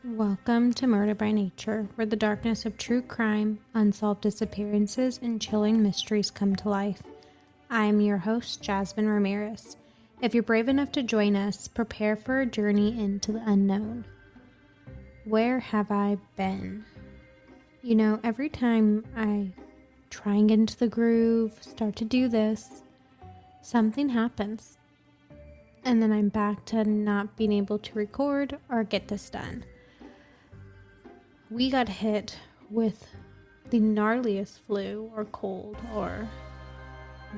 Welcome to Murder by Nature, where the darkness of true crime, unsolved disappearances, and chilling mysteries come to life. I am your host, Jasmine Ramirez. If you're brave enough to join us, prepare for a journey into the unknown. Where have I been? You know, every time I try and get into the groove, start to do this, something happens. And then I'm back to not being able to record or get this done. We got hit with the gnarliest flu or cold or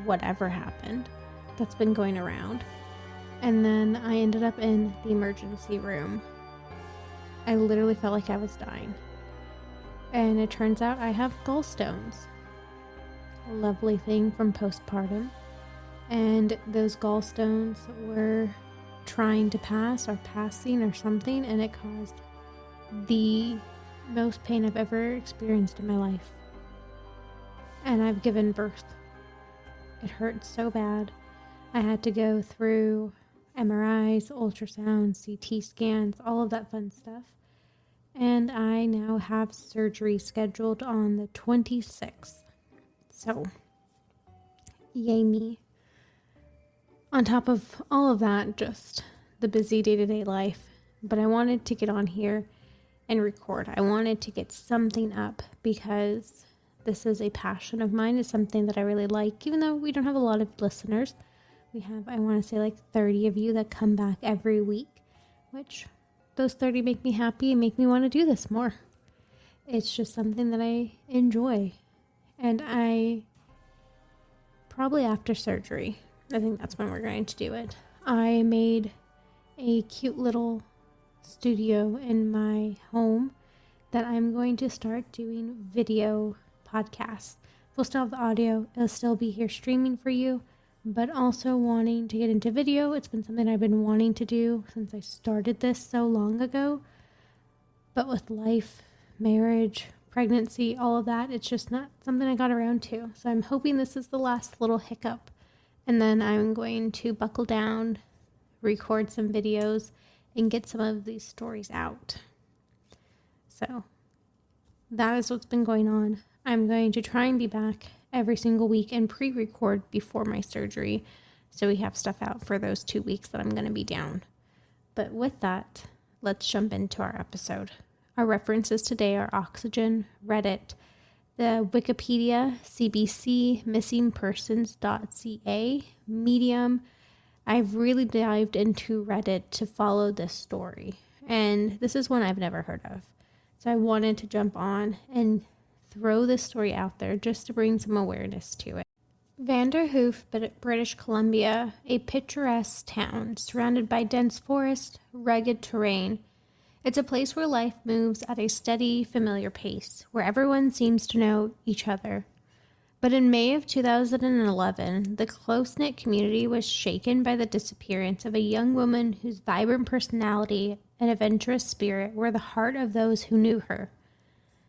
whatever happened that's been going around. And then I ended up in the emergency room. I literally felt like I was dying. And it turns out I have gallstones. A lovely thing from postpartum. And those gallstones were trying to pass or passing or something, and it caused the most pain I've ever experienced in my life. And I've given birth. It hurt so bad. I had to go through MRIs, ultrasounds, CT scans, all of that fun stuff. And I now have surgery scheduled on the 26th. So, yay me. On top of all of that, just the busy day-to-day life. But I wanted to get on here and record. I wanted to get something up because this is a passion of mine. It's something that I really like, even though we don't have a lot of listeners. We have, I want to say, like 30 of you that come back every week, which those 30 make me happy and make me want to do this more. It's just something that I enjoy. And I, probably after surgery, I think that's when we're going to do it. I made a cute little studio in my home that I'm going to start doing video podcasts. We'll still have the audio. It'll still be here streaming for you, but also wanting to get into video. It's been something I've been wanting to do since I started this so long ago. But with life, marriage, pregnancy, all of that, it's just not something I got around to. So I'm hoping this is the last little hiccup. And then I'm going to buckle down, record some videos, and get some of these stories out. So that is what's been going on. I'm going to try and be back every single week and pre-record before my surgery, so we have stuff out for those 2 weeks that I'm going to be down. But with that, let's jump into our episode. Our references today are Oxygen, Reddit, the Wikipedia, CBC, missingpersons.ca, Medium. I've really dived into Reddit to follow this story, and this is one I've never heard of. So I wanted to jump on and throw this story out there just to bring some awareness to it. Vanderhoof, British Columbia, a picturesque town surrounded by dense forest, rugged terrain. It's a place where life moves at a steady, familiar pace, where everyone seems to know each other. But in May of 2011, the close-knit community was shaken by the disappearance of a young woman whose vibrant personality and adventurous spirit were the heart of those who knew her.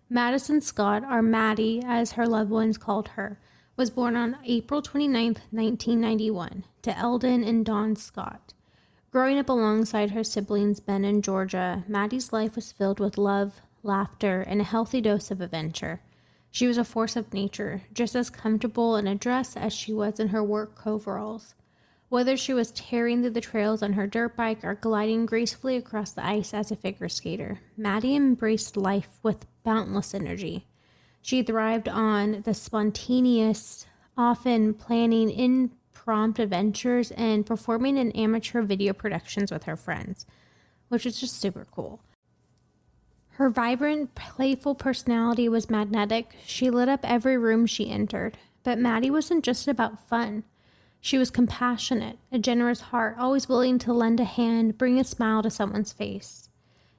Madison Scott, or Maddy as her loved ones called her, was born on April 29, 1991, to Eldon and Dawn Scott. Growing up alongside her siblings Ben and Georgia, Maddy's life was filled with love, laughter, and a healthy dose of adventure. She was a force of nature, just as comfortable in a dress as she was in her work coveralls. Whether she was tearing through the trails on her dirt bike or gliding gracefully across the ice as a figure skater, Maddy embraced life with boundless energy. She thrived on the spontaneous, often planning impromptu adventures and performing in amateur video productions with her friends, which is just super cool. Her vibrant, playful personality was magnetic. She lit up every room she entered. But Maddy wasn't just about fun. She was compassionate, a generous heart, always willing to lend a hand, bring a smile to someone's face.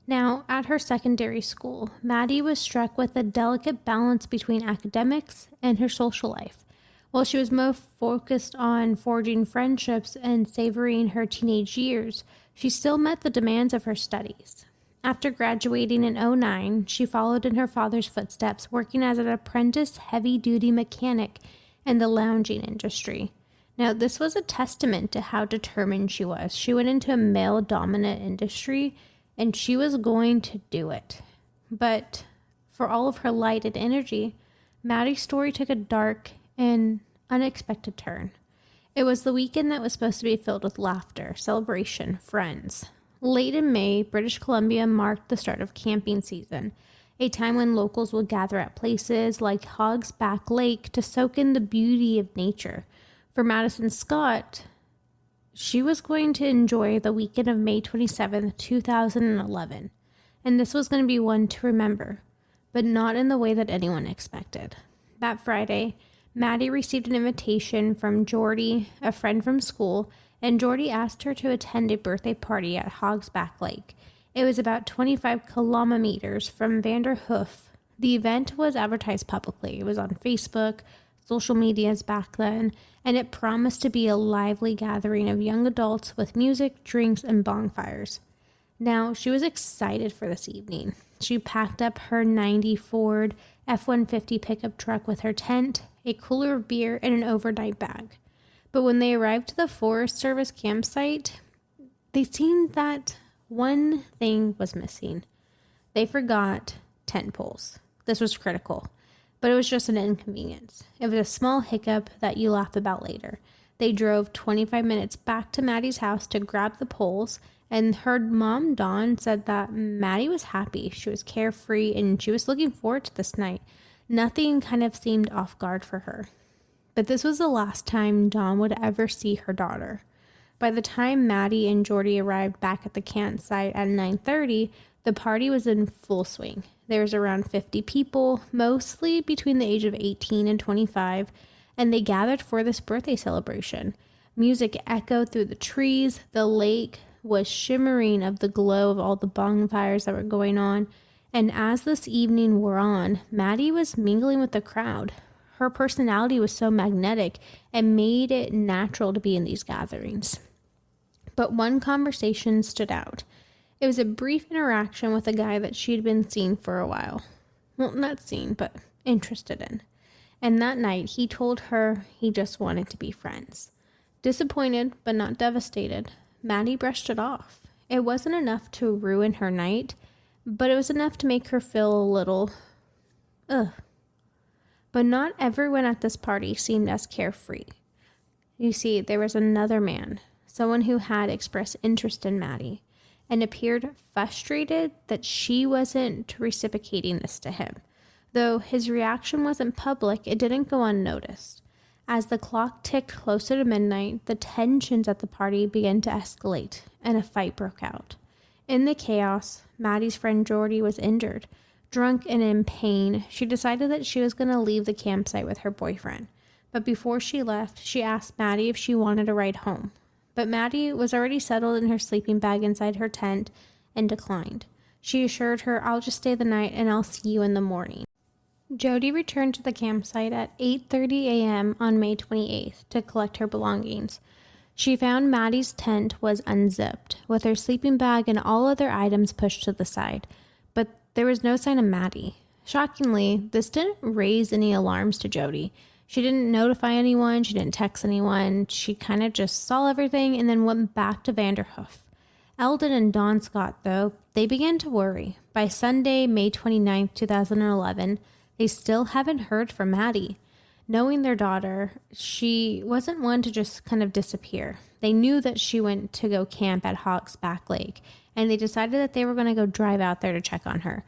Now, at her secondary school, Maddy was struck with a delicate balance between academics and her social life. While she was more focused on forging friendships and savoring her teenage years, she still met the demands of her studies. After graduating in 2009, she followed in her father's footsteps, working as an apprentice heavy-duty mechanic in the lounging industry. Now, this was a testament to how determined she was. She went into a male-dominant industry and she was going to do it. But for all of her light and energy, Maddy's story took a dark and unexpected turn. It was the weekend that was supposed to be filled with laughter, celebration, friends. Late in May, British Columbia marked the start of camping season, a time when locals would gather at places like Hog's Back Lake to soak in the beauty of nature. For Madison Scott, she was going to enjoy the weekend of May 27, 2011, and this was going to be one to remember, but not in the way that anyone expected. That Friday, Maddy received an invitation from Jordy, a friend from school, and Jordy asked her to attend a birthday party at Hog's Back Lake. It was about 25 kilometers from Vanderhoof. The event was advertised publicly. It was on Facebook, social medias back then, and it promised to be a lively gathering of young adults with music, drinks, and bonfires. Now, she was excited for this evening. She packed up her 90 Ford F-150 pickup truck with her tent, a cooler of beer, and an overnight bag. But when they arrived to the Forest Service campsite, they seen that one thing was missing. They forgot tent poles. This was critical, but it was just an inconvenience. It was a small hiccup that you laugh about later. They drove 25 minutes back to Maddy's house to grab the poles, and her mom, Dawn, said that Maddy was happy. She was carefree, and she was looking forward to this night. Nothing kind of seemed off guard for her. But this was the last time Dawn would ever see her daughter. By the time Maddy and Jordy arrived back at the campsite at 9:30, the party was in full swing. There was around 50 people, mostly between the age of 18 and 25, and they gathered for this birthday celebration. Music echoed through the trees. The lake was shimmering of the glow of all the bonfires that were going on. And as this evening wore on, Maddy was mingling with the crowd. Her personality was so magnetic and made it natural to be in these gatherings. But one conversation stood out. It was a brief interaction with a guy that she'd been seeing for a while. Well, not seen, but interested in. And that night, he told her he just wanted to be friends. Disappointed, but not devastated, Maddy brushed it off. It wasn't enough to ruin her night, but it was enough to make her feel a little, ugh. But not everyone at this party seemed as carefree. You see, there was another man, someone who had expressed interest in Maddy, and appeared frustrated that she wasn't reciprocating this to him. Though his reaction wasn't public, it didn't go unnoticed. As the clock ticked closer to midnight, the tensions at the party began to escalate, and a fight broke out. In the chaos, Maddy's friend Jordy was injured. Drunk and in pain, she decided that she was going to leave the campsite with her boyfriend. But before she left, she asked Maddy if she wanted a ride home. But Maddy was already settled in her sleeping bag inside her tent and declined. She assured her, "I'll just stay the night and I'll see you in the morning." Jody returned to the campsite at 8:30 a.m. on May 28th to collect her belongings. She found Maddy's tent was unzipped, with her sleeping bag and all other items pushed to the side. But there was no sign of Maddy. Shockingly, this didn't raise any alarms to Jody. She didn't notify anyone, she didn't text anyone, she kind of just saw everything and then went back to Vanderhoof. Eldon and Dawn Scott, though, they began to worry. By Sunday, May 29th, 2011, they still haven't heard from Maddy. Knowing their daughter, she wasn't one to just kind of disappear. They knew that she went to go camp at Hog's Back Lake, and they decided that they were going to go drive out there to check on her.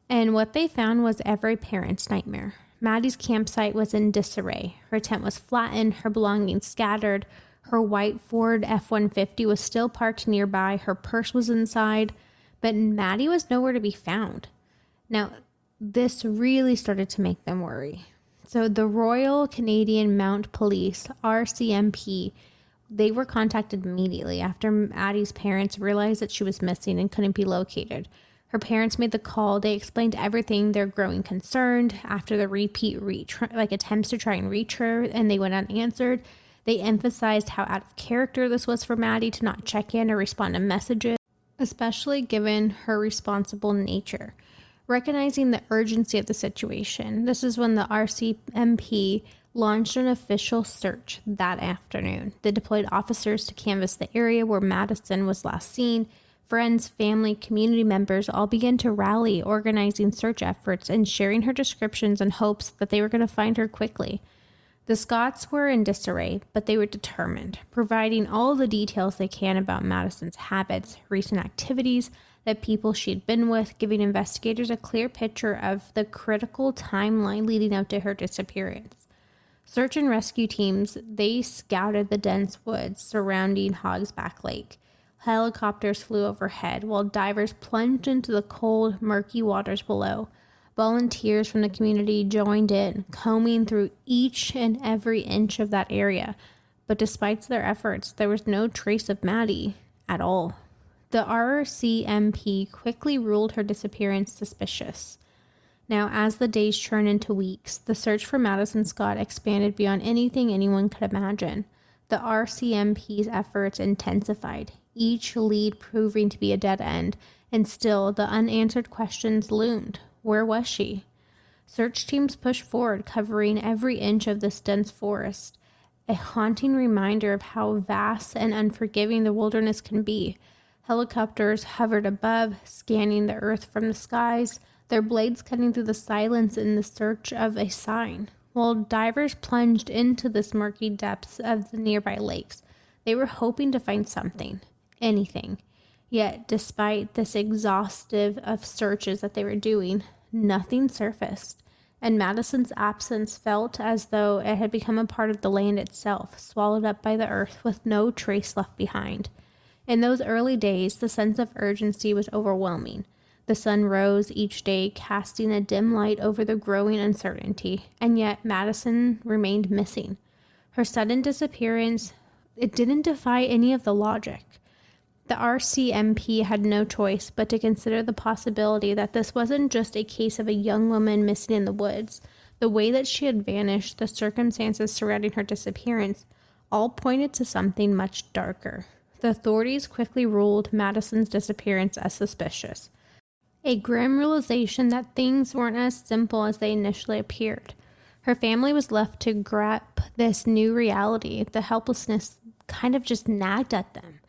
And what they found was every parent's nightmare. Maddy's campsite was in disarray. Her tent was flattened, her belongings scattered. Her white Ford F-150 was still parked nearby. Her purse was inside, but Maddy was nowhere to be found. Now, this really started to make them worry. So the Royal Canadian Mounted Police, RCMP, they were contacted immediately after Maddy's parents realized that she was missing and couldn't be located. Her parents made the call. They explained everything. They're growing concerned after the repeat attempts to try and reach her, and they went unanswered. They emphasized how out of character this was for Maddy to not check in or respond to messages, especially given her responsible nature. Recognizing the urgency of the situation, this is when the RCMP launched an official search that afternoon. They deployed officers to canvass the area where Madison was last seen, Friends, family, community members all began to rally, organizing search efforts and sharing her descriptions in hopes that they were going to find her quickly. The Scotts were in disarray, but they were determined, providing all the details they can about Madison's habits, recent activities, the people she had been with, giving investigators a clear picture of the critical timeline leading up to her disappearance. Search and rescue teams, they scouted the dense woods surrounding Hogsback Lake. Helicopters flew overhead, while divers plunged into the cold, murky waters below. Volunteers from the community joined in, combing through each and every inch of that area. But despite their efforts, there was no trace of Maddy at all. The RCMP quickly ruled her disappearance suspicious. Now, as the days turned into weeks, the search for Madison Scott expanded beyond anything anyone could imagine. The RCMP's efforts intensified, each lead proving to be a dead end, and still the unanswered questions loomed. Where was she? Search teams pushed forward, covering every inch of this dense forest, a haunting reminder of how vast and unforgiving the wilderness can be. Helicopters hovered above, scanning the earth from the skies, their blades cutting through the silence in the search of a sign. While divers plunged into the murky depths of the nearby lakes, they were hoping to find something, anything. Yet, despite this exhaustive of searches that they were doing, nothing surfaced, and Madison's absence felt as though it had become a part of the land itself, swallowed up by the earth with no trace left behind. In those early days, the sense of urgency was overwhelming. The sun rose each day, casting a dim light over the growing uncertainty, and yet Madison remained missing. Her sudden disappearance, it didn't defy any of the logic. The RCMP had no choice but to consider the possibility that this wasn't just a case of a young woman missing in the woods. The way that she had vanished, the circumstances surrounding her disappearance, all pointed to something much darker. The authorities quickly ruled Madison's disappearance as suspicious. A grim realization that things weren't as simple as they initially appeared. Her family was left to grasp this new reality. The helplessness kind of just nagged at them.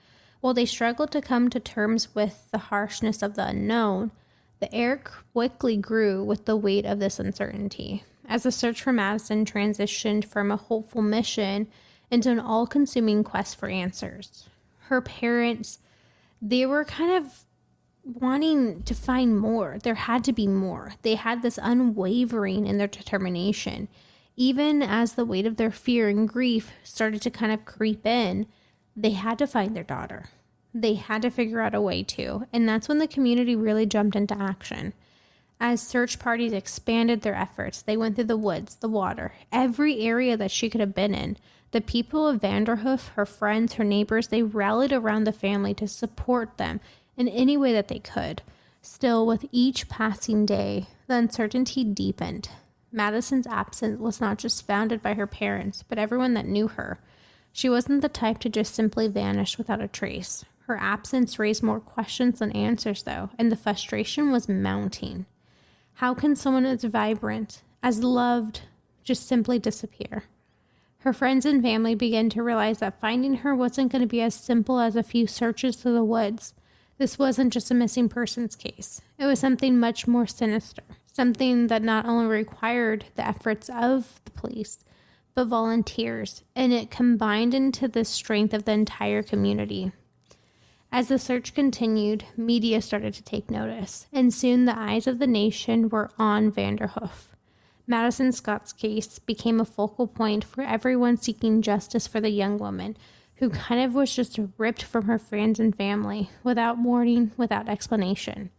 While they struggled to come to terms with the harshness of the unknown, the air quickly grew with the weight of this uncertainty. As the search for Madison transitioned from a hopeful mission into an all-consuming quest for answers. Her parents, they were kind of wanting to find more. There had to be more. They had this unwavering in their determination. Even as the weight of their fear and grief started to kind of creep in, they had to find their daughter. They had to figure out a way to, and that's when the community really jumped into action. As search parties expanded their efforts, they went through the woods, the water, every area that she could have been in. The people of Vanderhoof, her friends, her neighbors, they rallied around the family to support them in any way that they could. Still, with each passing day, the uncertainty deepened. Madison's absence was not just founded by her parents, but everyone that knew her. She wasn't the type to just simply vanish without a trace. Her absence raised more questions than answers, though, and the frustration was mounting. How can someone as vibrant, as loved, just simply disappear? Her friends and family began to realize that finding her wasn't going to be as simple as a few searches through the woods. This wasn't just a missing persons case. It was something much more sinister, something that not only required the efforts of the police, but volunteers, and it combined into the strength of the entire community. As the search continued, media started to take notice, and soon the eyes of the nation were on Vanderhoof. Madison Scott's case became a focal point for everyone seeking justice for the young woman, who kind of was just ripped from her friends and family, without warning, without explanation.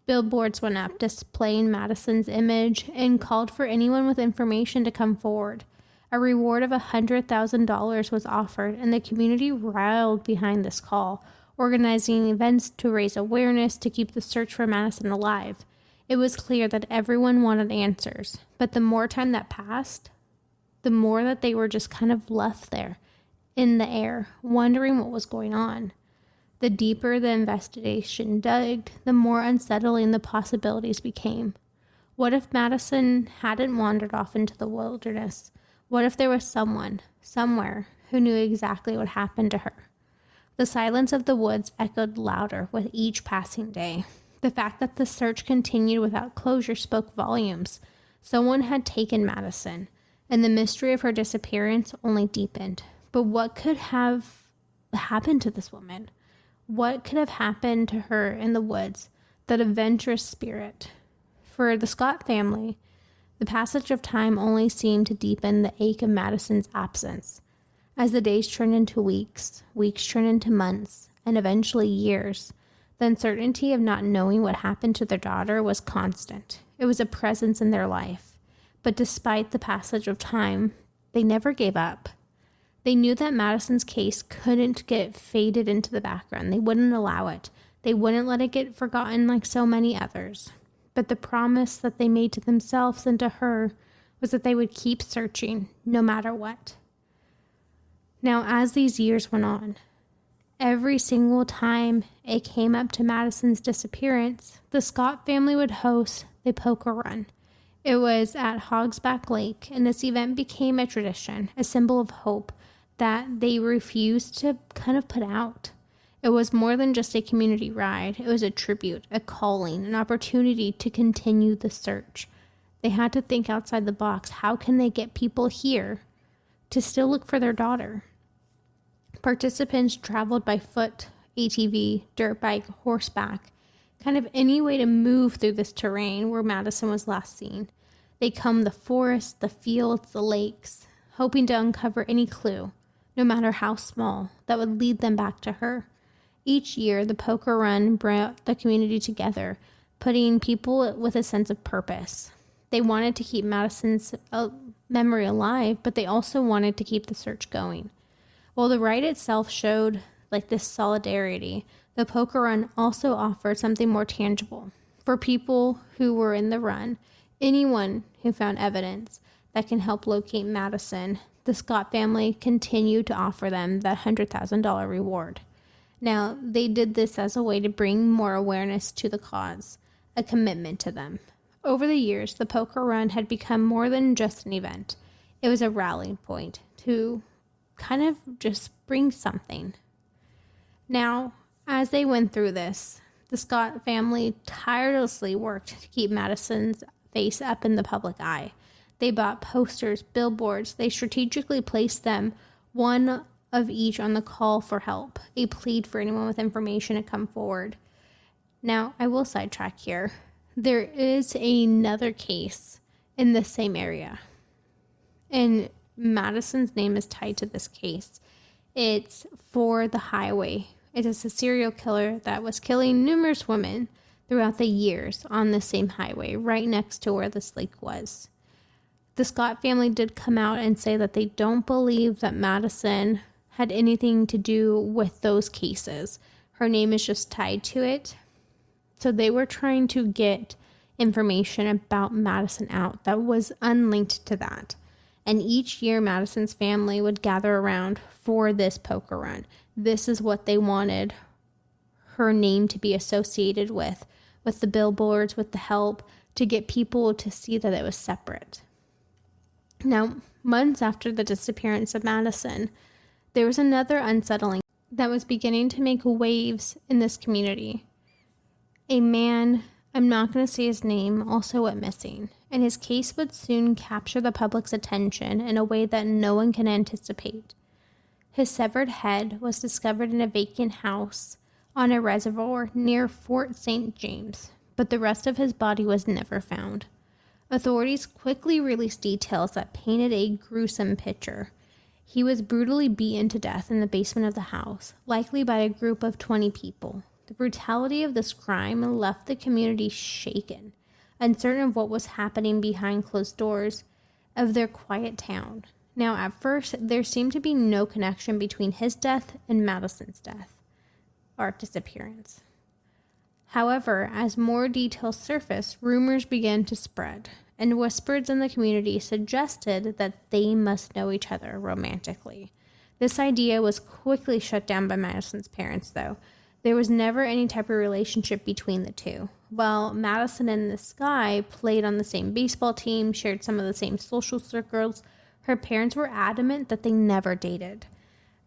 Billboards went up displaying Madison's image and called for anyone with information to come forward. A reward of $100,000 was offered, and the community rallied behind this call, organizing events to raise awareness to keep the search for Madison alive. It was clear that everyone wanted answers, but the more time that passed, the more that they were just kind of left there, in the air, wondering what was going on. The deeper the investigation dug, the more unsettling the possibilities became. What if Madison hadn't wandered off into the wilderness? What if there was someone, somewhere, who knew exactly what happened to her? The silence of the woods echoed louder with each passing day. The fact that the search continued without closure spoke volumes. Someone had taken Madison, and the mystery of her disappearance only deepened. But what could have happened to this woman? What could have happened to her in the woods, that adventurous spirit? For the Scott family, the passage of time only seemed to deepen the ache of Madison's absence. As the days turned into weeks, weeks turned into months, and eventually years, the uncertainty of not knowing what happened to their daughter was constant. It was a presence in their life. But despite the passage of time, they never gave up. They knew that Madison's case couldn't get faded into the background. They wouldn't allow it. They wouldn't let it get forgotten like so many others. But the promise that they made to themselves and to her was that they would keep searching, no matter what. Now, as these years went on, every single time it came up to Madison's disappearance, the Scott family would host the poker run. It was at Hogsback Lake, and this event became a tradition, a symbol of hope that they refused to kind of put out. It was more than just a community ride. It was a tribute, a calling, an opportunity to continue the search. They had to think outside the box. How can they get people here to still look for their daughter? Participants traveled by foot, ATV, dirt bike, horseback, kind of any way to move through this terrain where Madison was last seen. They combed the forest, the fields, the lakes, hoping to uncover any clue, no matter how small, that would lead them back to her. Each year, the poker run brought the community together, putting people with a sense of purpose. They wanted to keep Madison's memory alive, but they also wanted to keep the search going. While the ride itself showed like this solidarity, the poker run also offered something more tangible. For people who were in the run, anyone who found evidence that can help locate Madison, the Scott family continued to offer them that $100,000 reward. Now, they did this as a way to bring more awareness to the cause, a commitment to them. Over the years, the poker run had become more than just an event. It was a rallying point to kind of just bring something. Now, as they went through this, the Scott family tirelessly worked to keep Madison's face up in the public eye. They bought posters, billboards. They strategically placed them, one of each on the call for help, a plea for anyone with information to come forward. Now, I will sidetrack here. There is another case in the same area, and Madison's name is tied to this case. It's for the highway. It is a serial killer that was killing numerous women throughout the years on the same highway, right next to where this lake was. The Scott family did come out and say that they don't believe that Madison had anything to do with those cases. Her name is just tied to it. So they were trying to get information about Madison out that was unlinked to that. And each year, Madison's family would gather around for this poker run. This is what they wanted her name to be associated with the billboards, with the help, to get people to see that it was separate. Now, months after the disappearance of Madison, there was another unsettling that was beginning to make waves in this community. A man, I'm not going to say his name, also went missing, and his case would soon capture the public's attention in a way that no one can anticipate. His severed head was discovered in a vacant house on a reservoir near Fort St. James, but the rest of his body was never found. Authorities quickly released details that painted a gruesome picture. He was brutally beaten to death in the basement of the house, likely by a group of 20 people. The brutality of this crime left the community shaken, uncertain of what was happening behind closed doors of their quiet town. Now, at first, there seemed to be no connection between his death and Madison's death, or disappearance. However, as more details surfaced, rumors began to spread, and whispers in the community suggested that they must know each other romantically. This idea was quickly shut down by Madison's parents, though. There was never any type of relationship between the two. While Madison and this guy played on the same baseball team, shared some of the same social circles, her parents were adamant that they never dated.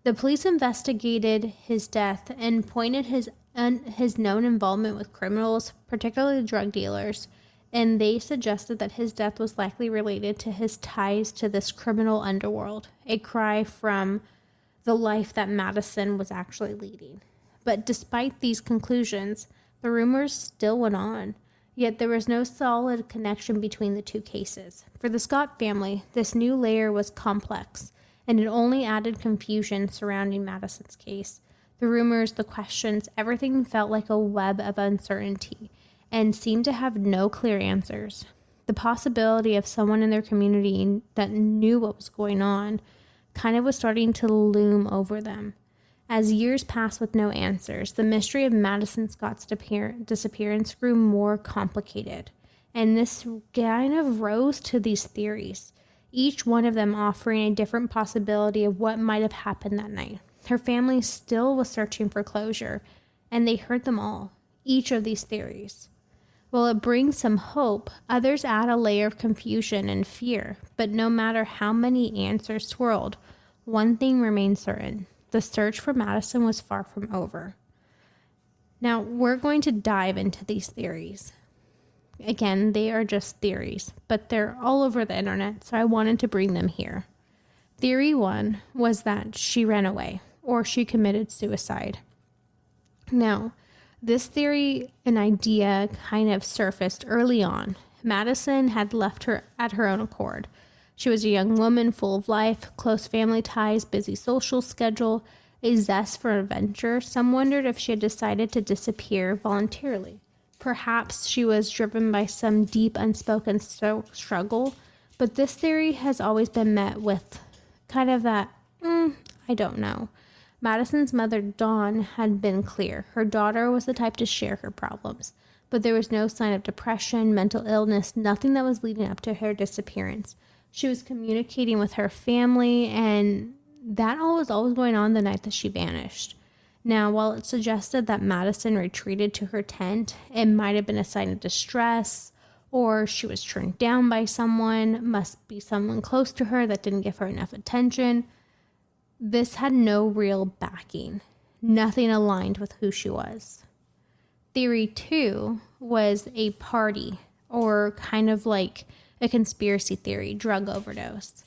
The police investigated his death and pointed his known involvement with criminals, particularly drug dealers, and they suggested that his death was likely related to his ties to this criminal underworld, a cry from the life that Madison was actually leading. But despite these conclusions, the rumors still went on, yet there was no solid connection between the two cases. For the Scott family, this new layer was complex, and it only added confusion surrounding Madison's case. The rumors, the questions, everything felt like a web of uncertainty and seemed to have no clear answers. The possibility of someone in their community that knew what was going on kind of was starting to loom over them. As years passed with no answers, the mystery of Madison Scott's disappearance grew more complicated, and this kind of rose to these theories, each one of them offering a different possibility of what might have happened that night. Her family still was searching for closure, and they heard them all, each of these theories. While it brings some hope, others add a layer of confusion and fear, but no matter how many answers swirled, one thing remained certain. The search for Madison was far from over. Now, we're going to dive into these theories. Again, they are just theories, but they're all over the internet, so I wanted to bring them here. Theory 1 was that she ran away, or she committed suicide. Now, this theory and idea kind of surfaced early on. Madison had left her at her own accord. She was a young woman full of life, close family ties, busy social schedule, a zest for adventure. Some wondered if she had decided to disappear voluntarily. Perhaps she was driven by some deep unspoken struggle, but this theory has always been met with kind of that, I don't know. Madison's mother, Dawn, had been clear. Her daughter was the type to share her problems, but there was no sign of depression, mental illness, nothing that was leading up to her disappearance. She was communicating with her family, and that all was always going on the night that she vanished. Now, while it suggested that Madison retreated to her tent, it might have been a sign of distress, or she was turned down by someone, must be someone close to her that didn't give her enough attention. This had no real backing. Nothing aligned with who she was. Theory 2 was a party, or kind of like a conspiracy theory, drug overdose.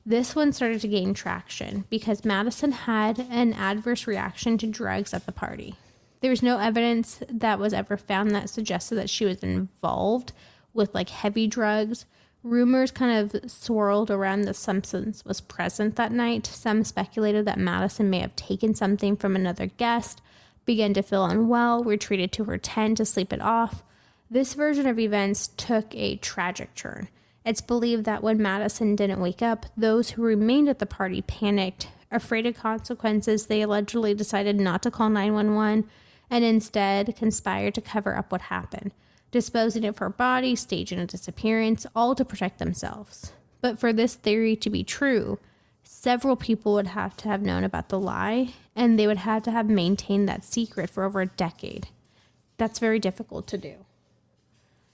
This one started to gain traction because Madison had an adverse reaction to drugs at the party. There was no evidence that was ever found that suggested that she was involved with like heavy drugs. Rumors kind of swirled around that some substance was present that night. Some speculated that Madison may have taken something from another guest, began to feel unwell, retreated to her tent to sleep it off. This version of events took a tragic turn. It's believed that when Madison didn't wake up, those who remained at the party panicked. Afraid of consequences, they allegedly decided not to call 911 and instead conspired to cover up what happened, disposing of her body, staging a disappearance, all to protect themselves. But for this theory to be true, several people would have to have known about the lie, and they would have to have maintained that secret for over a decade. That's very difficult to do.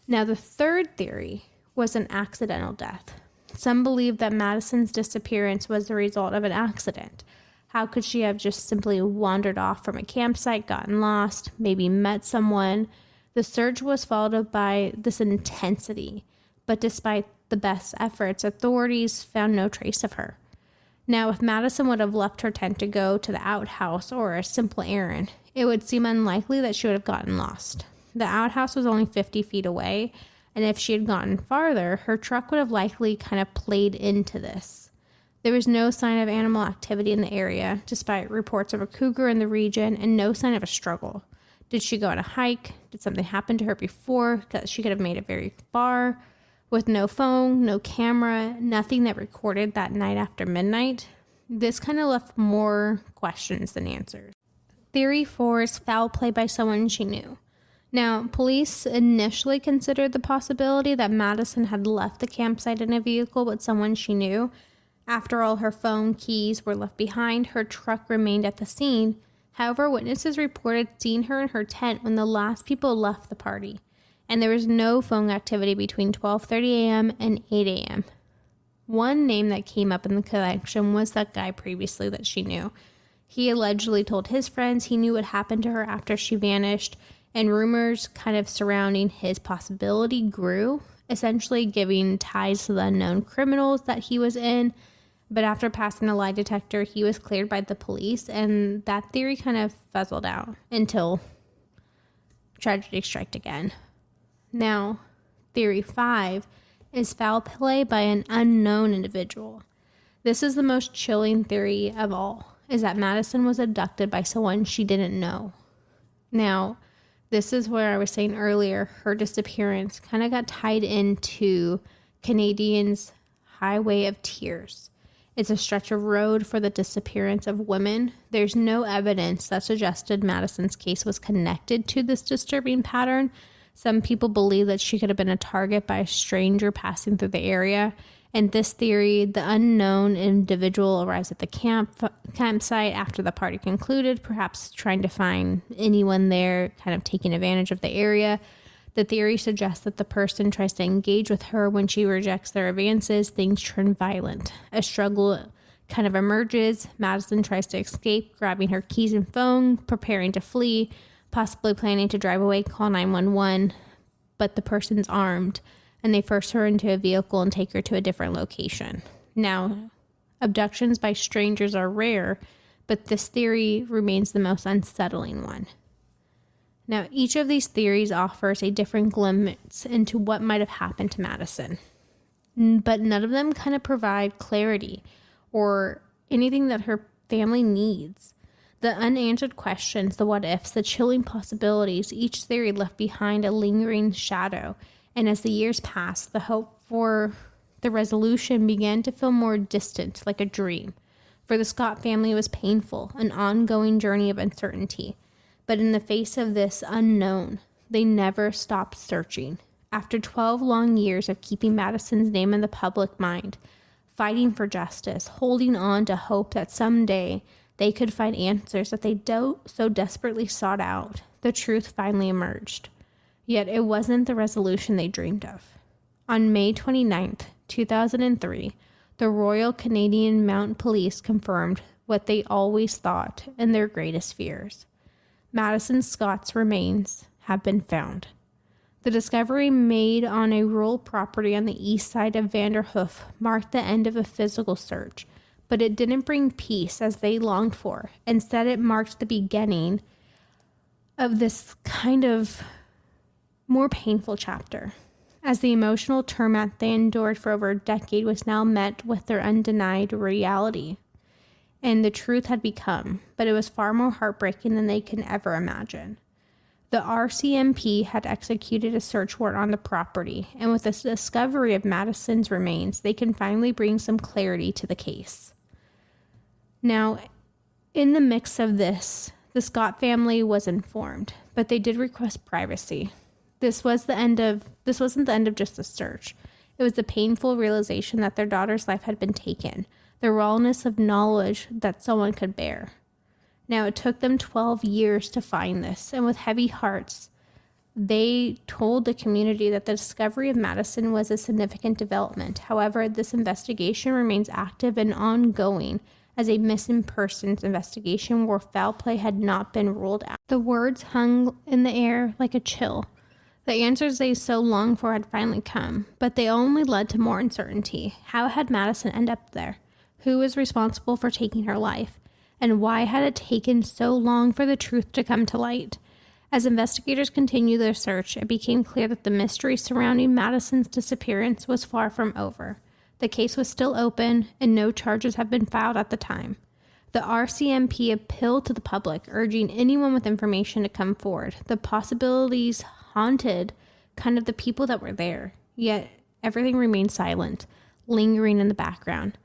Now, the third theory was an accidental death. Some believe that Madison's disappearance was the result of an accident. How could she have just simply wandered off from a campsite, gotten lost, maybe met someone? The search was followed by this intensity, but despite the best efforts, authorities found no trace of her. Now, if Madison would have left her tent to go to the outhouse or a simple errand, it would seem unlikely that she would have gotten lost. The outhouse was only 50 feet away, and if she had gotten farther, her truck would have likely kind of played into this. There was no sign of animal activity in the area, despite reports of a cougar in the region, and no sign of a struggle. Did she go on a hike? Did something happen to her before that she could have made it very far? With no phone, no camera, nothing that recorded that night after midnight, this kind of left more questions than answers. Theory 4 is foul play by someone she knew. Now, police initially considered the possibility that Madison had left the campsite in a vehicle with someone she knew. After all, her phone, keys were left behind. Her truck remained at the scene. However, witnesses reported seeing her in her tent when the last people left the party, and there was no phone activity between 12:30 a.m. and 8 a.m. One name that came up in the collection was that guy previously that she knew. He allegedly told his friends he knew what happened to her after she vanished, and rumors kind of surrounding his possibility grew, essentially giving ties to the unknown criminals that he was in. But after passing a lie detector, he was cleared by the police, and that theory kind of fizzled out until tragedy struck again. Now, theory 5 is foul play by an unknown individual. This is the most chilling theory of all, is that Madison was abducted by someone she didn't know. Now, this is where I was saying earlier, her disappearance kind of got tied into Canadians' Highway of Tears. It's a stretch of road for the disappearance of women. There's no evidence that suggested Madison's case was connected to this disturbing pattern. Some people believe that she could have been a target by a stranger passing through the area. In this theory, the unknown individual arrives at the campsite after the party concluded, perhaps trying to find anyone there, kind of taking advantage of the area. The theory suggests that the person tries to engage with her. When she rejects their advances, things turn violent. A struggle kind of emerges. Madison tries to escape, grabbing her keys and phone, preparing to flee, possibly planning to drive away, call 911, but the person's armed, and they force her into a vehicle and take her to a different location. Now, abductions by strangers are rare, but this theory remains the most unsettling one. Now, each of these theories offers a different glimpse into what might have happened to Madison, but none of them kind of provide clarity or anything that her family needs. The unanswered questions, the what ifs, the chilling possibilities, each theory left behind a lingering shadow. And as the years passed, the hope for the resolution began to feel more distant, like a dream. For the Scott family, it was painful, an ongoing journey of uncertainty. But in the face of this unknown, they never stopped searching. After 12 long years of keeping Madison's name in the public mind, fighting for justice, holding on to hope that someday they could find answers that they so desperately sought out, the truth finally emerged. Yet it wasn't the resolution they dreamed of. On May 29th, 2003, the Royal Canadian Mounted Police confirmed what they always thought and their greatest fears. Madison Scott's remains have been found. The discovery made on a rural property on the east side of Vanderhoof marked the end of a physical search, but it didn't bring peace as they longed for. Instead, it marked the beginning of this kind of more painful chapter, as the emotional torment they endured for over a decade was now met with their undenied reality. And the truth had become, but it was far more heartbreaking than they can ever imagine. The RCMP had executed a search warrant on the property, and with the discovery of Madison's remains, they can finally bring some clarity to the case. Now, in the mix of this, the Scott family was informed, but they did request privacy. This wasn't the end of just a search. It was the painful realization that their daughter's life had been taken, the rawness of knowledge that someone could bear. Now, it took them 12 years to find this, and with heavy hearts, they told the community that the discovery of Madison was a significant development. However, this investigation remains active and ongoing as a missing persons investigation where foul play had not been ruled out. The words hung in the air like a chill. The answers they so longed for had finally come, but they only led to more uncertainty. How had Madison ended up there? Who was responsible for taking her life? And why had it taken so long for the truth to come to light? As investigators continued their search, it became clear that the mystery surrounding Madison's disappearance was far from over. The case was still open, and no charges had been filed at the time. The RCMP appealed to the public, urging anyone with information to come forward. The possibilities haunted kind of the people that were there, yet everything remained silent, lingering in the background.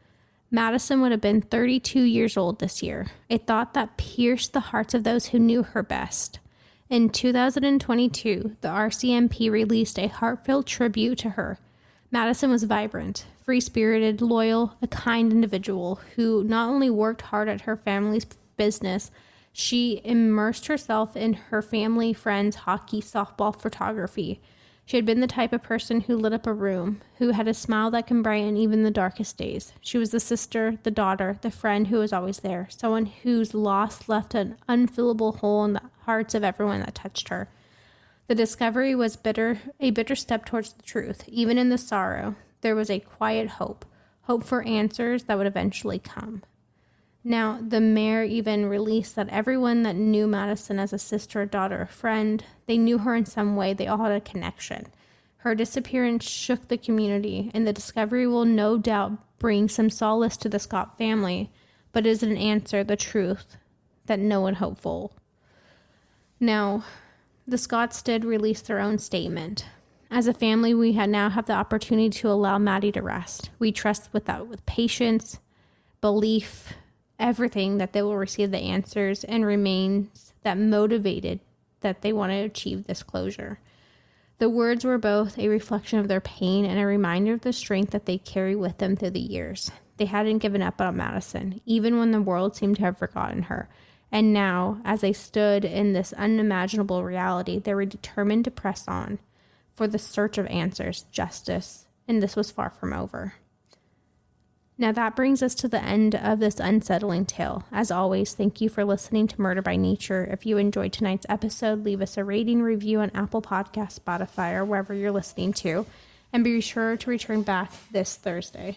Madison would have been 32 years old this year, a thought that pierced the hearts of those who knew her best. In 2022, the RCMP released a heartfelt tribute to her. Madison was vibrant, free-spirited, loyal, a kind individual who not only worked hard at her family's business, she immersed herself in her family, friends, hockey, softball, photography. She had been the type of person who lit up a room, who had a smile that can brighten even the darkest days. She was the sister, the daughter, the friend who was always there, someone whose loss left an unfillable hole in the hearts of everyone that touched her. The discovery was a bitter step towards the truth. Even in the sorrow, there was a quiet hope for answers that would eventually come. Now, the mayor even released that everyone that knew Madison as a sister, a daughter, a friend, they knew her in some way. They all had a connection. Her disappearance shook the community, and the discovery will no doubt bring some solace to the Scott family, but is an answer, the truth, that no one hoped for. Now, the Scotts did release their own statement. As a family, we now have the opportunity to allow Maddy to rest. We trust with patience, belief, everything that they will receive the answers, and remains that motivated that they want to achieve this closure. The words were both a reflection of their pain and a reminder of the strength that they carry with them through the years. They hadn't given up on Madison, even when the world seemed to have forgotten her. And now, as they stood in this unimaginable reality, they were determined to press on for the search of answers, justice, and this was far from over. Now that brings us to the end of this unsettling tale. As always, thank you for listening to Murder by Nature. If you enjoyed tonight's episode, leave us a rating, review on Apple Podcasts, Spotify, or wherever you're listening to, and be sure to return back this Thursday.